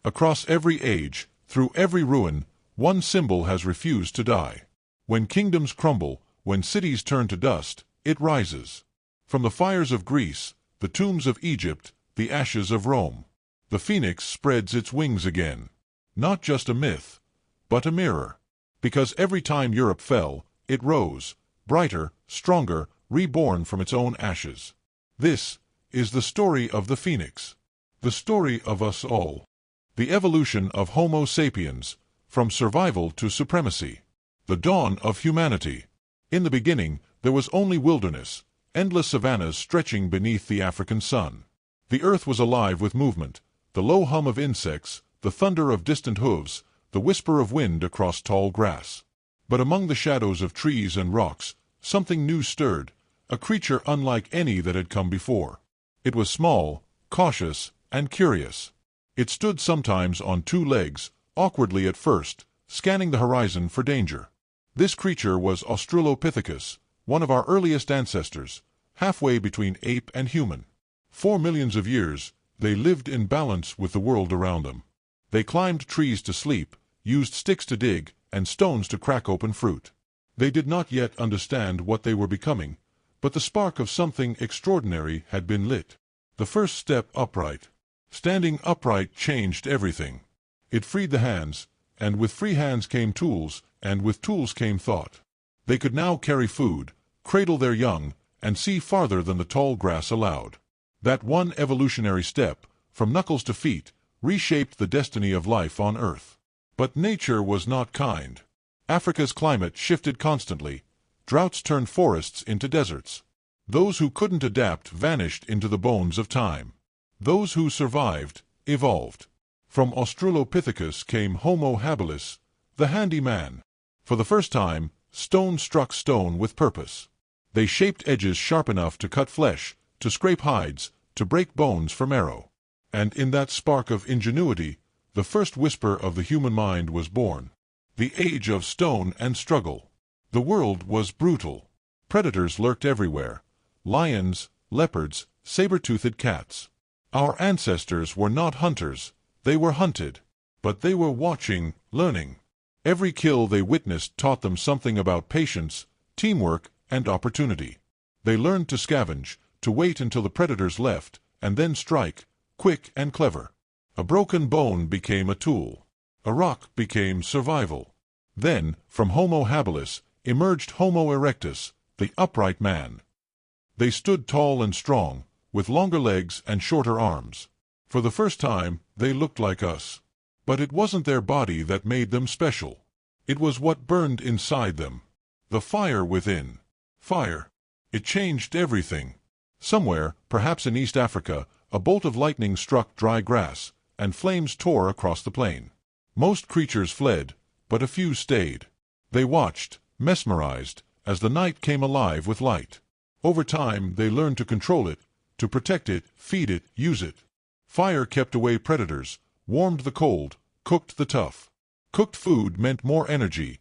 Across every age, through every ruin, one symbol has refused to die. When kingdoms crumble, when cities turn to dust, it rises. From the fires of Greece, the tombs of Egypt, the ashes of Rome, the phoenix spreads its wings again. Not just a myth, but a mirror. Because every time Europe fell, it rose, brighter, stronger, reborn from its own ashes. This is the story of the phoenix. The story of us all. The evolution of Homo sapiens, from survival to supremacy. The dawn of humanity. In the beginning, there was only wilderness, endless savannas stretching beneath the African sun. The earth was alive with movement, the low hum of insects, the thunder of distant hooves, the whisper of wind across tall grass. But among the shadows of trees and rocks, something new stirred, a creature unlike any that had come before. It was small, cautious, and curious. It stood sometimes on two legs, awkwardly at first, scanning the horizon for danger. This creature was Australopithecus, one of our earliest ancestors, halfway between ape and human. 4 million years, they lived in balance with the world around them. They climbed trees to sleep, used sticks to dig, and stones to crack open fruit. They did not yet understand what they were becoming, but the spark of something extraordinary had been lit. The first step upright. Standing upright changed everything. It freed the hands, and with free hands came tools, and with tools came thought. They could now carry food, cradle their young, and see farther than the tall grass allowed. That one evolutionary step, from knuckles to feet, reshaped the destiny of life on Earth. But nature was not kind. Africa's climate shifted constantly. Droughts turned forests into deserts. Those who couldn't adapt vanished into the bones of time. Those who survived, evolved. From Australopithecus came Homo habilis, the handy man. For the first time, stone struck stone with purpose. They shaped edges sharp enough to cut flesh, to scrape hides, to break bones for marrow. And in that spark of ingenuity, the first whisper of the human mind was born. The age of stone and struggle. The world was brutal. Predators lurked everywhere. Lions, leopards, saber-toothed cats. Our ancestors were not hunters, they were hunted. But they were watching, learning. Every kill they witnessed taught them something about patience, teamwork, and opportunity. They learned to scavenge, to wait until the predators left, and then strike, quick and clever. A broken bone became a tool. A rock became survival. Then, from Homo habilis, emerged Homo erectus, the upright man. They stood tall and strong, with longer legs and shorter arms. For the first time, they looked like us. But it wasn't their body that made them special. It was what burned inside them. The fire within. Fire. It changed everything. Somewhere, perhaps in East Africa, a bolt of lightning struck dry grass, and flames tore across the plain. Most creatures fled, but a few stayed. They watched, mesmerized, as the night came alive with light. Over time, they learned to control it, to protect it, feed it, use it. Fire kept away predators, warmed the cold, cooked the tough. Cooked food meant more energy,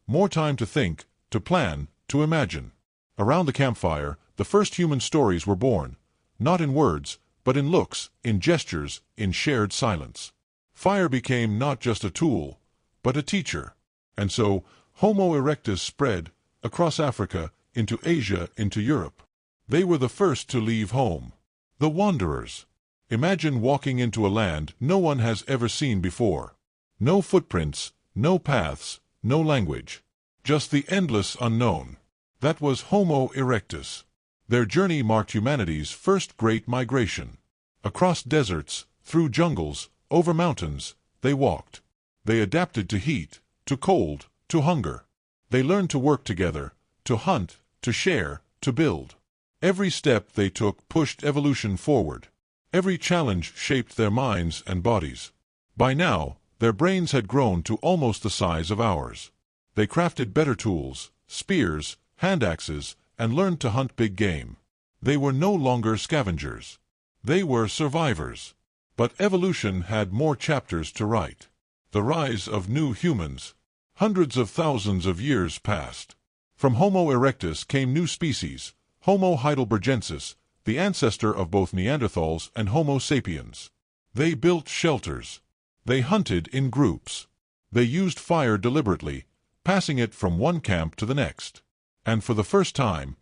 more time to think, to plan, to imagine. Around the campfire, the first human stories were born, not in words, but in looks, in gestures, in shared silence. Fire became not just a tool, but a teacher. And so, Homo erectus spread, across Africa, into Asia, into Europe. They were the first to leave home. The wanderers. Imagine walking into a land no one has ever seen before. No footprints, no paths, no language. Just the endless unknown. That was Homo erectus. Their journey marked humanity's first great migration. Across deserts, through jungles, over mountains, they walked. They adapted to heat, to cold, to hunger. They learned to work together, to hunt, to share, to build. Every step they took pushed evolution forward. Every challenge shaped their minds and bodies. By now, their brains had grown to almost the size of ours. They crafted better tools, spears, hand axes, and learned to hunt big game. They were no longer scavengers. They were survivors. But evolution had more chapters to write. The rise of new humans. Hundreds of thousands of years passed. From Homo erectus came new species, Homo heidelbergensis, the ancestor of both Neanderthals and Homo sapiens. They built shelters. They hunted in groups. They used fire deliberately, passing it from one camp to the next. And for the first time,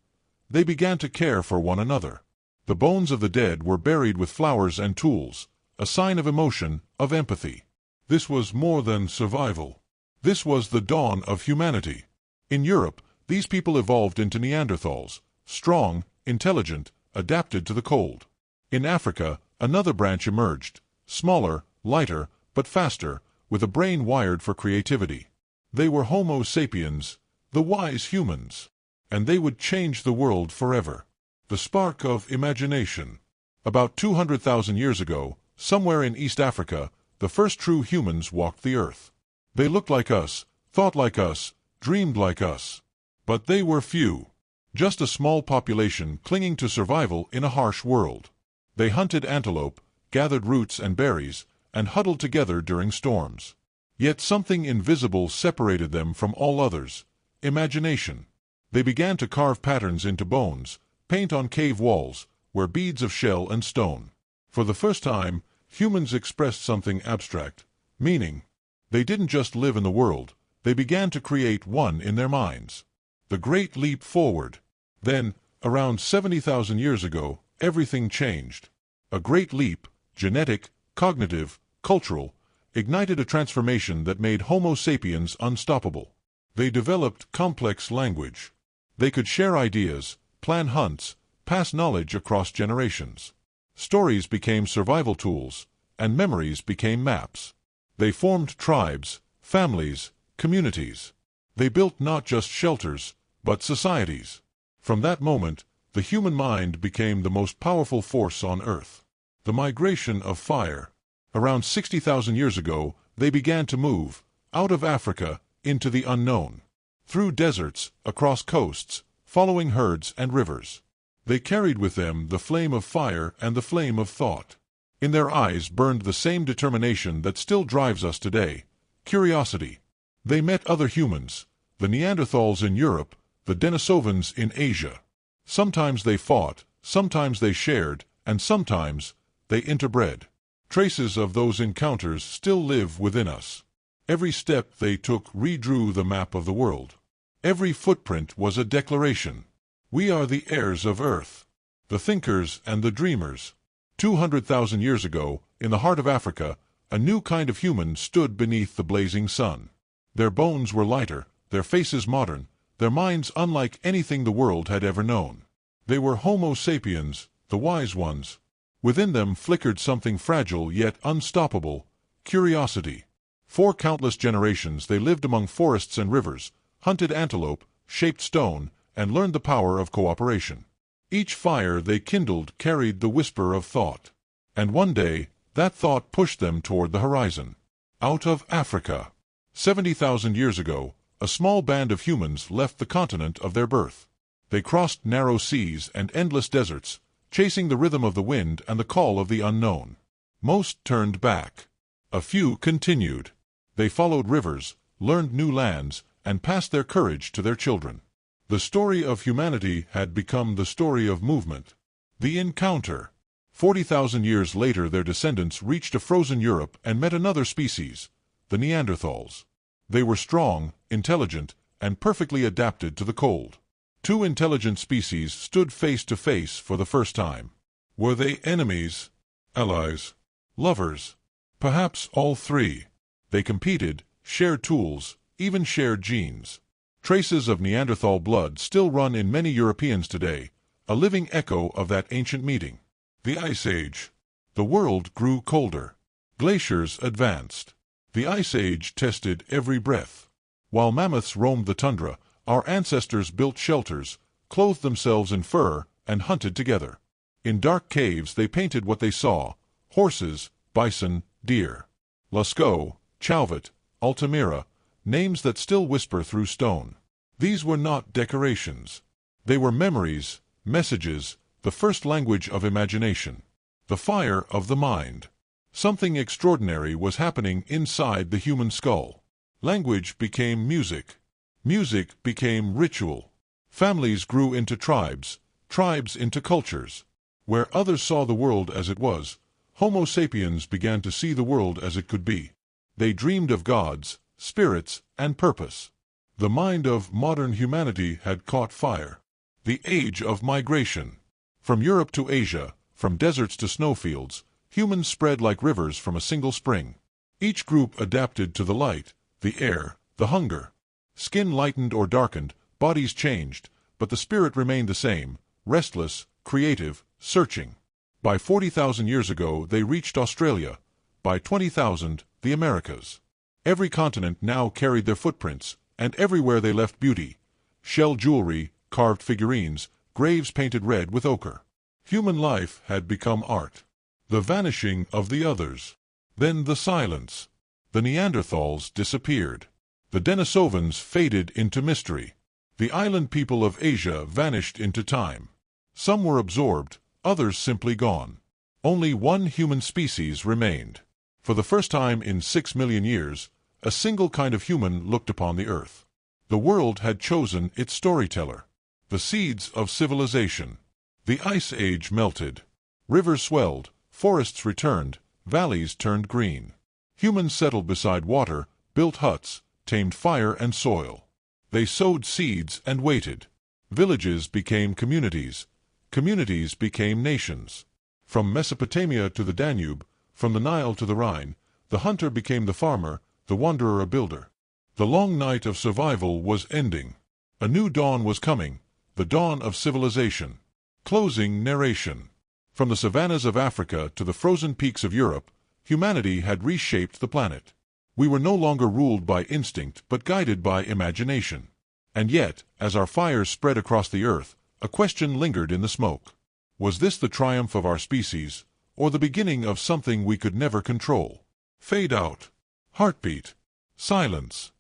they began to care for one another. The bones of the dead were buried with flowers and tools, a sign of emotion, of empathy. This was more than survival. This was the dawn of humanity. In Europe, these people evolved into Neanderthals, strong, intelligent, adapted to the cold. In Africa, another branch emerged, smaller, lighter, but faster, with a brain wired for creativity. They were Homo sapiens, the wise humans. And they would change the world forever. The spark of imagination. About 200,000 years ago, somewhere in East Africa, the first true humans walked the earth. They looked like us, thought like us, dreamed like us. But they were few. Just a small population clinging to survival in a harsh world. They hunted antelope, gathered roots and berries, and huddled together during storms. Yet something invisible separated them from all others: imagination. They began to carve patterns into bones, paint on cave walls, wear beads of shell and stone. For the first time, humans expressed something abstract, meaning. They didn't just live in the world, they began to create one in their minds. The Great Leap Forward. Then, around 70,000 years ago, everything changed. A great leap, genetic, cognitive, cultural, ignited a transformation that made Homo sapiens unstoppable. They developed complex language. They could share ideas, plan hunts, pass knowledge across generations. Stories became survival tools, and memories became maps. They formed tribes, families, communities. They built not just shelters, but societies. From that moment, the human mind became the most powerful force on Earth. The migration of fire. Around 60,000 years ago, they began to move, out of Africa, into the unknown. Through deserts, across coasts, following herds and rivers. They carried with them the flame of fire and the flame of thought. In their eyes burned the same determination that still drives us today: curiosity. They met other humans, the Neanderthals in Europe, the Denisovans in Asia. Sometimes they fought, sometimes they shared, and sometimes they interbred. Traces of those encounters still live within us. Every step they took redrew the map of the world. Every footprint was a declaration. We are the heirs of Earth, the thinkers and the dreamers. 200,000 years ago, in the heart of Africa, a new kind of human stood beneath the blazing sun. Their bones were lighter, their faces modern, their minds unlike anything the world had ever known. They were Homo sapiens, the wise ones. Within them flickered something fragile yet unstoppable: curiosity. For countless generations they lived among forests and rivers, hunted antelope, shaped stone, and learned the power of cooperation. Each fire they kindled carried the whisper of thought. And one day, that thought pushed them toward the horizon. Out of Africa. 70,000 years ago, a small band of humans left the continent of their birth. They crossed narrow seas and endless deserts, chasing the rhythm of the wind and the call of the unknown. Most turned back. A few continued. They followed rivers, learned new lands, and passed their courage to their children. The story of humanity had become the story of movement. The encounter. 40,000 years later their descendants reached a frozen Europe and met another species, the Neanderthals. They were strong, intelligent, and perfectly adapted to the cold. Two intelligent species stood face to face for the first time. Were they enemies? Allies? Lovers? Perhaps all three. They competed, shared tools, even shared genes. Traces of Neanderthal blood still run in many Europeans today, a living echo of that ancient meeting. The Ice Age. The world grew colder. Glaciers advanced. The Ice Age tested every breath. While mammoths roamed the tundra, our ancestors built shelters, clothed themselves in fur, and hunted together. In dark caves they painted what they saw: horses, bison, deer. Lascaux, Chauvet, Altamira, names that still whisper through stone. These were not decorations. They were memories, messages, the first language of imagination. The fire of the mind. Something extraordinary was happening inside the human skull. Language became music. Music became ritual. Families grew into tribes, tribes into cultures. Where others saw the world as it was, Homo sapiens began to see the world as it could be. They dreamed of gods, spirits, and purpose. The mind of modern humanity had caught fire. The age of migration. From Europe to Asia, from deserts to snowfields, humans spread like rivers from a single spring. Each group adapted to the light, the air, the hunger. Skin lightened or darkened, bodies changed, but the spirit remained the same, restless, creative, searching. By 40,000 years ago they reached Australia. By 20,000, the Americas. Every continent now carried their footprints, and everywhere they left beauty. Shell jewelry, carved figurines, graves painted red with ochre. Human life had become art. The vanishing of the others. Then the silence. The Neanderthals disappeared. The Denisovans faded into mystery. The island people of Asia vanished into time. Some were absorbed, others simply gone. Only one human species remained. For the first time in 6 million years, a single kind of human looked upon the earth. The world had chosen its storyteller. The seeds of civilization. The Ice Age melted. Rivers swelled, forests returned, valleys turned green. Humans settled beside water, built huts, tamed fire and soil. They sowed seeds and waited. Villages became communities. Communities became nations. From Mesopotamia to the Danube, from the Nile to the Rhine, the hunter became the farmer, the wanderer a builder. The long night of survival was ending. A new dawn was coming, the dawn of civilization. Closing narration. From the savannas of Africa to the frozen peaks of Europe, humanity had reshaped the planet. We were no longer ruled by instinct but guided by imagination. And yet, as our fires spread across the earth, a question lingered in the smoke. Was this the triumph of our species, or the beginning of something we could never control? Fade out. Heartbeat. Silence.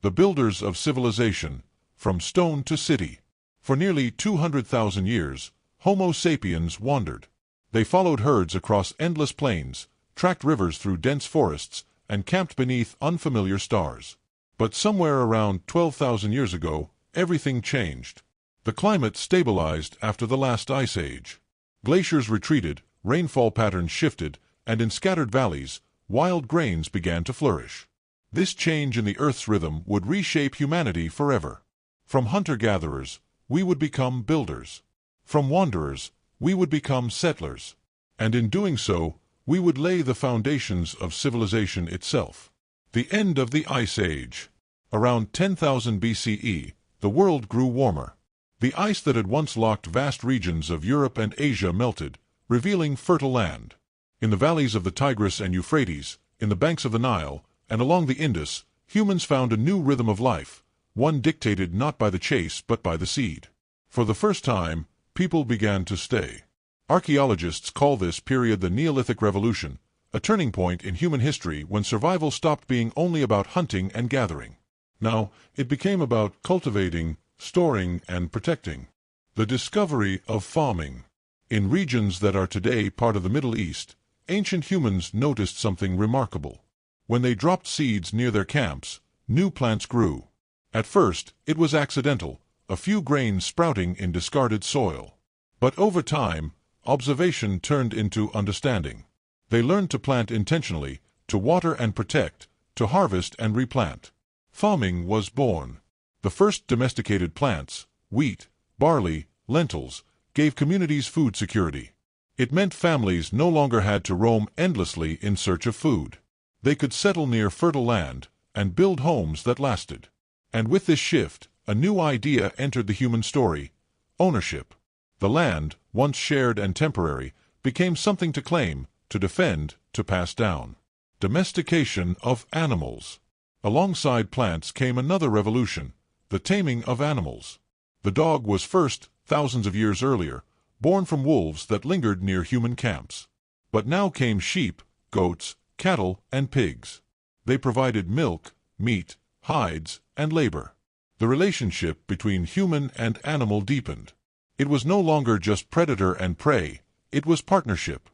The builders of civilization, from stone to city. For nearly 200,000 years, Homo sapiens wandered. They followed herds across endless plains, tracked rivers through dense forests, and camped beneath unfamiliar stars. But somewhere around 12,000 years ago, everything changed. The climate stabilized after the last ice age. Glaciers retreated, rainfall patterns shifted, and in scattered valleys, wild grains began to flourish. This change in the Earth's rhythm would reshape humanity forever. From hunter-gatherers, we would become builders. From wanderers, we would become settlers. And in doing so, we would lay the foundations of civilization itself. The end of the Ice Age. Around 10,000 BCE, the world grew warmer. The ice that had once locked vast regions of Europe and Asia melted, revealing fertile land. In the valleys of the Tigris and Euphrates, in the banks of the Nile, and along the Indus, humans found a new rhythm of life, one dictated not by the chase but by the seed. For the first time, people began to stay. Archaeologists call this period the Neolithic Revolution, a turning point in human history when survival stopped being only about hunting and gathering. Now, it became about cultivating, storing, and protecting. The discovery of farming. In regions that are today part of the Middle East, ancient humans noticed something remarkable. When they dropped seeds near their camps, new plants grew. At first, it was accidental, a few grains sprouting in discarded soil. But over time, observation turned into understanding. They learned to plant intentionally, to water and protect, to harvest and replant. Farming was born. The first domesticated plants, wheat, barley, lentils, gave communities food security. It meant families no longer had to roam endlessly in search of food. They could settle near fertile land and build homes that lasted. And with this shift, a new idea entered the human story: ownership. The land, once shared and temporary, became something to claim, to defend, to pass down. Domestication of animals. Alongside plants came another revolution: the taming of animals. The dog was first, thousands of years earlier, born from wolves that lingered near human camps. But now came sheep, goats, cattle, and pigs. They provided milk, meat, hides, and labor. The relationship between human and animal deepened. It was no longer just predator and prey, it was partnership.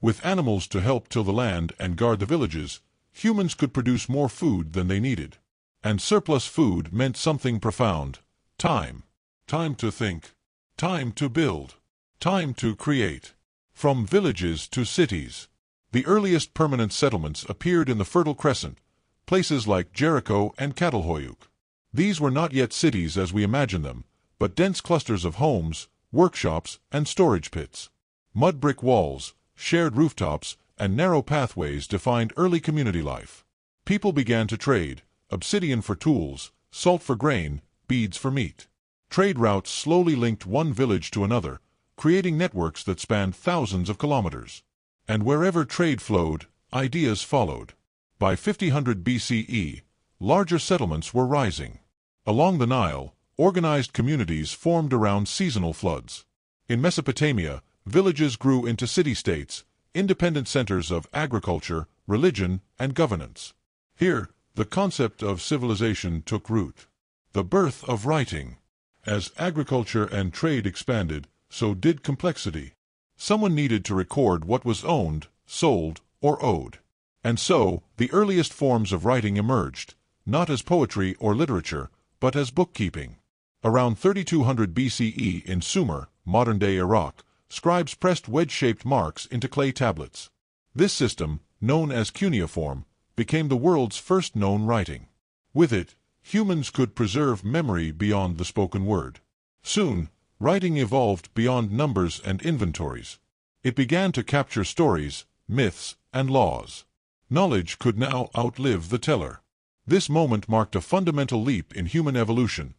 With animals to help till the land and guard the villages, humans could produce more food than they needed. And surplus food meant something profound: time. Time to think. Time to build. Time to create. From villages to cities. The earliest permanent settlements appeared in the Fertile Crescent, places like Jericho and Catalhoyuk. These were not yet cities as we imagine them, but dense clusters of homes, workshops, and storage pits. Mud brick walls, shared rooftops, and narrow pathways defined early community life. People began to trade, obsidian for tools, salt for grain, beads for meat. Trade routes slowly linked one village to another, creating networks that spanned thousands of kilometers. And wherever trade flowed, ideas followed. By 5000 BCE, larger settlements were rising. Along the Nile, organized communities formed around seasonal floods. In Mesopotamia, villages grew into city-states, independent centers of agriculture, religion, and governance. Here, the concept of civilization took root. The birth of writing. As agriculture and trade expanded, so did complexity. Someone needed to record what was owned, sold, or owed. And so, the earliest forms of writing emerged, not as poetry or literature, but as bookkeeping. Around 3200 BCE in Sumer, modern-day Iraq, scribes pressed wedge-shaped marks into clay tablets. This system, known as cuneiform, became the world's first known writing. With it, humans could preserve memory beyond the spoken word. Soon, writing evolved beyond numbers and inventories. It began to capture stories, myths, and laws. Knowledge could now outlive the teller. This moment marked a fundamental leap in human evolution,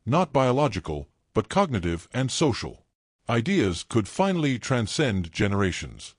not biological, but cognitive and social. Ideas could finally transcend generations.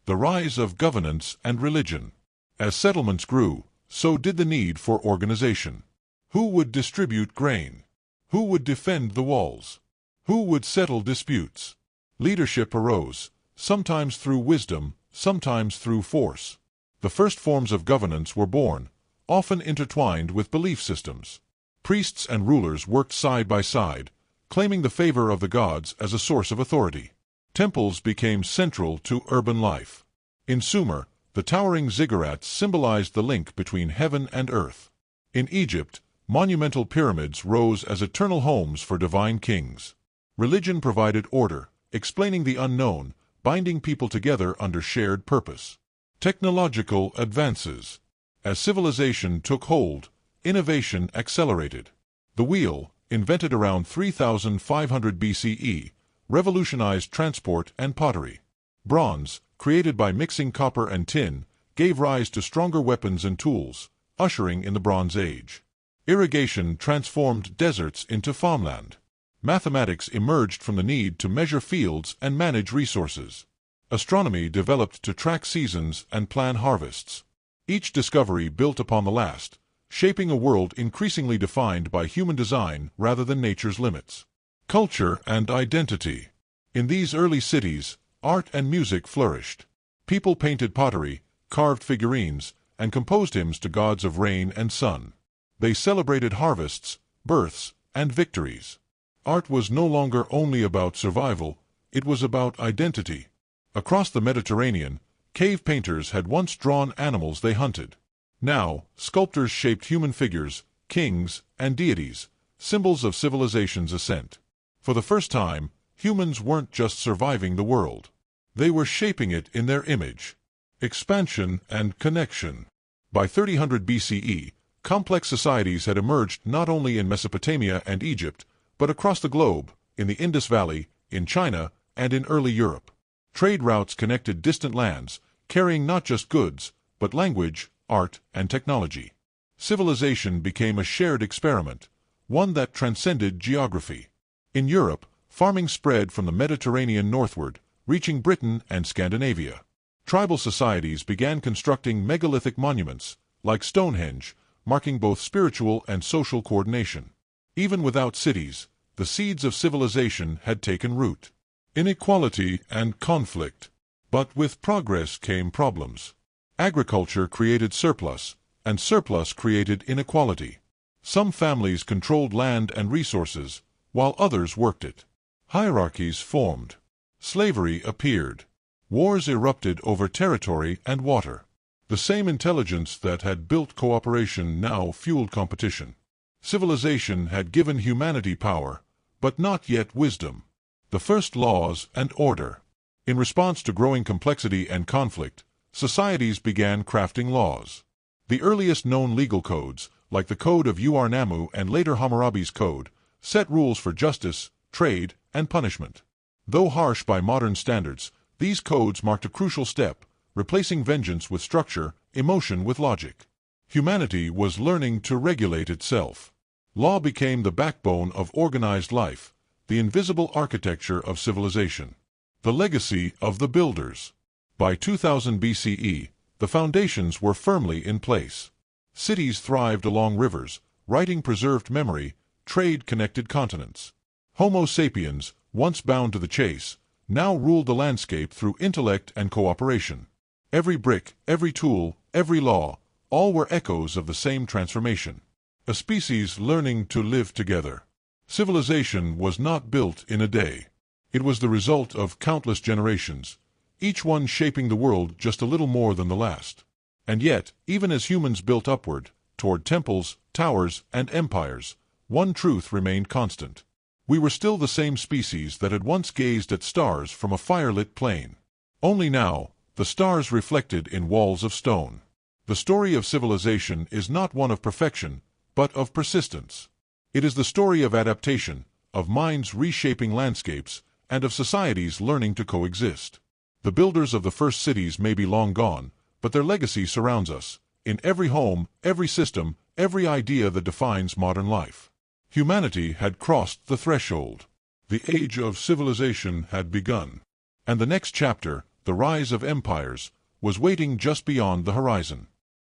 The rise of governance and religion. As settlements grew, so did the need for organization. Who would distribute grain? Who would defend the walls? Who would settle disputes? Leadership arose, sometimes through wisdom, sometimes through force. The first forms of governance were born, often intertwined with belief systems. Priests and rulers worked side by side, claiming the favor of the gods as a source of authority. Temples became central to urban life. In Sumer, the towering ziggurats symbolized the link between heaven and earth. In Egypt, monumental pyramids rose as eternal homes for divine kings. Religion provided order, explaining the unknown, binding people together under shared purpose. Technological advances. As civilization took hold, innovation accelerated. The wheel, invented around 3500 BCE, revolutionized transport and pottery. Bronze, created by mixing copper and tin, gave rise to stronger weapons and tools, ushering in the Bronze Age. Irrigation transformed deserts into farmland. Mathematics emerged from the need to measure fields and manage resources. Astronomy developed to track seasons and plan harvests. Each discovery built upon the last, shaping a world increasingly defined by human design rather than nature's limits. Culture and identity. In these early cities, art and music flourished. People painted pottery, carved figurines, and composed hymns to gods of rain and sun. They celebrated harvests, births, and victories. Art was no longer only about survival, it was about identity. Across the Mediterranean, cave painters had once drawn animals they hunted. Now, sculptors shaped human figures, kings, and deities, symbols of civilization's ascent. For the first time, humans weren't just surviving the world. They were shaping it in their image. Expansion and connection. By 3000 BCE, complex societies had emerged not only in Mesopotamia and Egypt, but across the globe, in the Indus Valley, in China, and in early Europe. Trade routes connected distant lands, carrying not just goods, but language, art, and technology. Civilization became a shared experiment, one that transcended geography. In Europe, farming spread from the Mediterranean northward, reaching Britain and Scandinavia. Tribal societies began constructing megalithic monuments, like Stonehenge, marking both spiritual and social coordination. Even without cities, the seeds of civilization had taken root. Inequality and conflict. But with progress came problems. Agriculture created surplus, and surplus created inequality. Some families controlled land and resources, while others worked it. Hierarchies formed. Slavery appeared. Wars erupted over territory and water. The same intelligence that had built cooperation now fueled competition. Civilization had given humanity power, but not yet wisdom. The first laws and order. In response to growing complexity and conflict, societies began crafting laws. The earliest known legal codes, like the Code of Ur-Nammu and later Hammurabi's Code, set rules for justice, trade, and punishment. Though harsh by modern standards, these codes marked a crucial step, replacing vengeance with structure, emotion with logic. Humanity was learning to regulate itself. Law became the backbone of organized life, the invisible architecture of civilization. The legacy of the builders. By 2000 BCE, the foundations were firmly in place. Cities thrived along rivers, writing preserved memory, trade connected continents. Homo sapiens, once bound to the chase, now ruled the landscape through intellect and cooperation. Every brick, every tool, every law, all were echoes of the same transformation. A species learning to live together. Civilization was not built in a day. It was the result of countless generations, each one shaping the world just a little more than the last. And yet, even as humans built upward, toward temples, towers, and empires, one truth remained constant. We were still the same species that had once gazed at stars from a firelit plain. Only now, the stars reflected in walls of stone. The story of civilization is not one of perfection, but of persistence. It is the story of adaptation, of minds reshaping landscapes, and of societies learning to coexist. The builders of the first cities may be long gone, but their legacy surrounds us, in every home, every system, every idea that defines modern life. Humanity had crossed the threshold. The age of civilization had begun. And the next chapter, the rise of empires, was waiting just beyond the horizon.